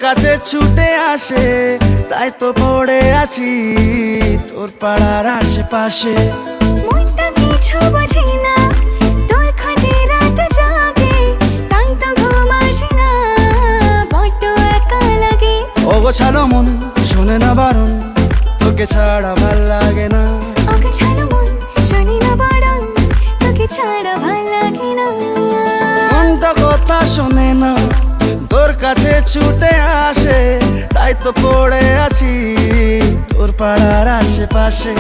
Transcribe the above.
কাছে ছুটে আসে, তাই তো পড়ে আছি তোর পাড়ার আশেপাশে। মনটা কিছু বোঝে না, তোর খোঁজে রাত জাগে, তাই তো ঘুম আসে না, বড্ড একা লাগে। অগোছালো মন শোনে না বারণ, তোকে ছাড়া ভাল লাগে না। অগোছালো মন শোনে না বারণ, তোকে ছাড়া ভাল লাগে না। মনটা কথা শোনে না, তোর কাছে ছুটে আসে, তাই তো পড়ে আছি তোর পাড়ার আশেপাশে।